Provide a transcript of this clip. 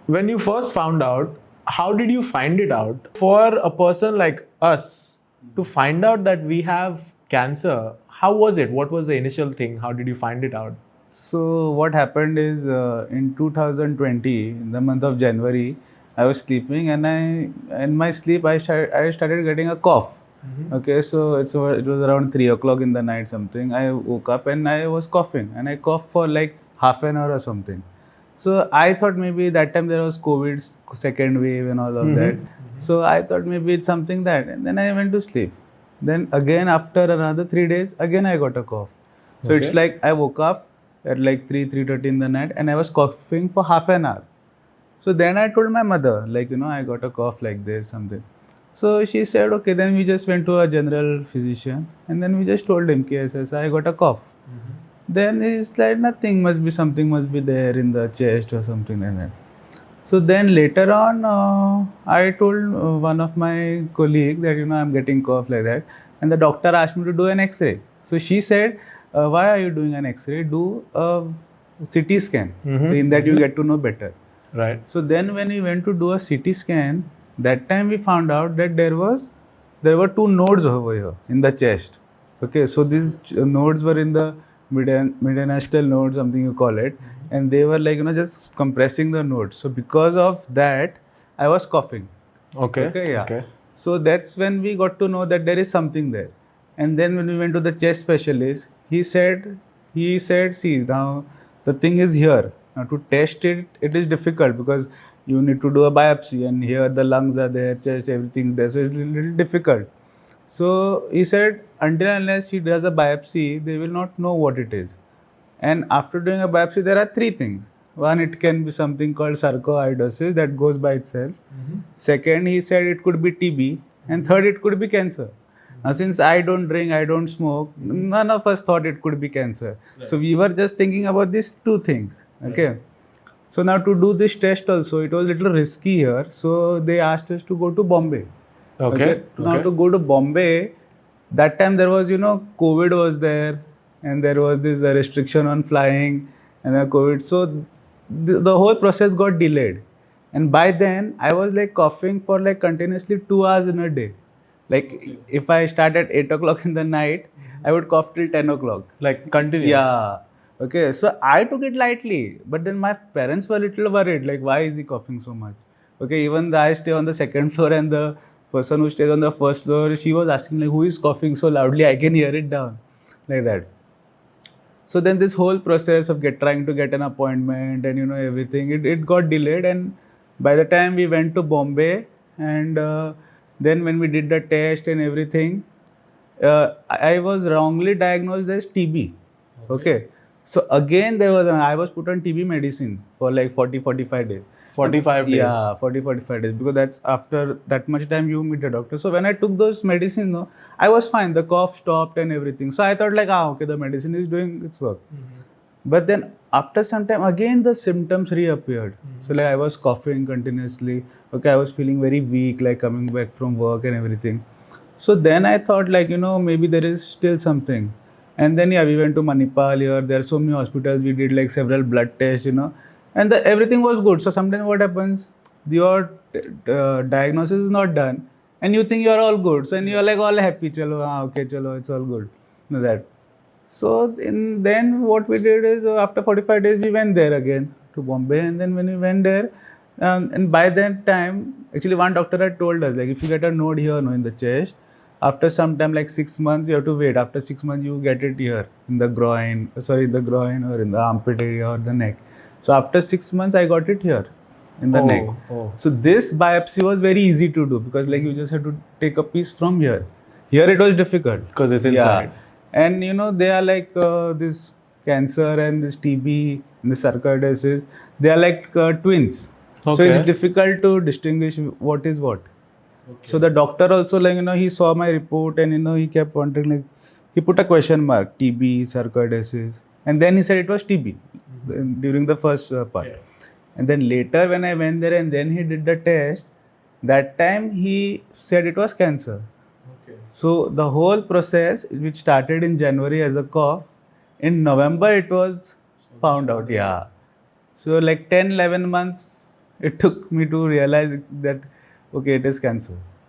When you first found out, how did you find it out? For a person like us to find out that we have cancer, how was it? What was the initial thing? How did you find it out? So what happened is in 2020, in the month of January, I was sleeping and in my sleep I started getting a cough. Okay, so it was around 3 o'clock in the night something. I woke up and I was coughing and I coughed for like half an hour or something. So I thought maybe that time there was COVID's second wave and all of that. So I thought maybe it's something that, and then I went to sleep. Then again after another 3 days, again I got a cough. So it's Okay. like I woke up at like 3:30 in the night and I was coughing for half an hour. So then I told my mother, like, I got a cough like this, something. So she said, okay, then we just went to a general physician and then we just told him, KSS, I got a cough. Then he's like, nothing, something must be there in the chest or something like that. So then later on, I told one of my colleague that, I'm getting cough like that. And the doctor asked me to do an X-ray. So she said, why are you doing an X-ray? Do a CT scan. So in that you get to know better. Right. So then when we went to do a CT scan, that time we found out that there were two nodes over here in the chest. Okay, so these nodes were in the mediastinal node, something you call it, and they were like just compressing the node. So because of that, I was coughing. Okay. Okay, yeah. Okay. So that's when we got to know that there is something there. And then when we went to the chest specialist, he said, see, now the thing is here. Now to test it, it is difficult because you need to do a biopsy, and here the lungs are there, chest, everything's there. So it's a little difficult. So he said, until unless he does a biopsy, they will not know what it is. And after doing a biopsy, there are three things. One, it can be something called sarcoidosis that goes by itself. Second, he said it could be TB. And third, it could be cancer. Now, since I don't drink, I don't smoke, none of us thought it could be cancer. Right. So we were just thinking about these two things. Okay. Right. So now to do this test also, it was a little risky here. So they asked us to go to Bombay. Okay. Now to go to Bombay, that time there was, COVID was there, and there was this restriction on flying, and then COVID. So the whole process got delayed. And by then, I was like coughing for like continuously 2 hours in a day. Like if I start at 8 o'clock in the night, I would cough till 10 o'clock. Like continuous. Yeah. Okay. So I took it lightly, but then my parents were a little worried. Like, why is he coughing so much? Okay. Even though I stay on the second floor and the person who stays on the first floor, she was asking like, who is coughing so loudly? I can hear it down, like that. So then this whole process of trying to get an appointment and everything, it got delayed. And by the time we went to Bombay, and then when we did the test and everything, I was wrongly diagnosed as TB. Okay. So again, I was put on TB medicine for like 40-45 days. 45 days. Yeah, 40-45 days, because that's after that much time you meet a doctor. So when I took those medicines, no, I was fine. The cough stopped and everything. So I thought like, okay, the medicine is doing its work. But then after some time, again the symptoms reappeared. So like I was coughing continuously. Okay, I was feeling very weak, like coming back from work and everything. So then I thought like, maybe there is still something. And then yeah, we went to Manipal here. There are so many hospitals. We did like several blood tests, and everything was good. So sometimes what happens, your diagnosis is not done, and you think you are all good. So and you are like all happy, chalo, okay, chalo, it's all good. That. So then what we did is after 45 days we went there again to Bombay, and then when we went there, and by that time, actually one doctor had told us like if you get a node here, no, in the chest, after some time like 6 months you have to wait. After 6 months you get it here in the groin, or in the armpit area or the neck. So after 6 months I got it here in the neck. So this biopsy was very easy to do because like you just have to take a piece from here. Here it was difficult because it's inside. Yeah. And they are like this cancer and this TB and this sarcoidosis, they are like twins. So it's difficult to distinguish what is what. So the doctor also like he saw my report and he kept wondering, like he put a question mark, TB, sarcoidosis, and then he said it was TB during the first part. Yeah. And then later when I went there and then he did the test, that time he said it was cancer. So the whole process, which started in January as a cough, in November it was found out. Yeah. So like 10-11 months it took me to realize that okay, it is cancer.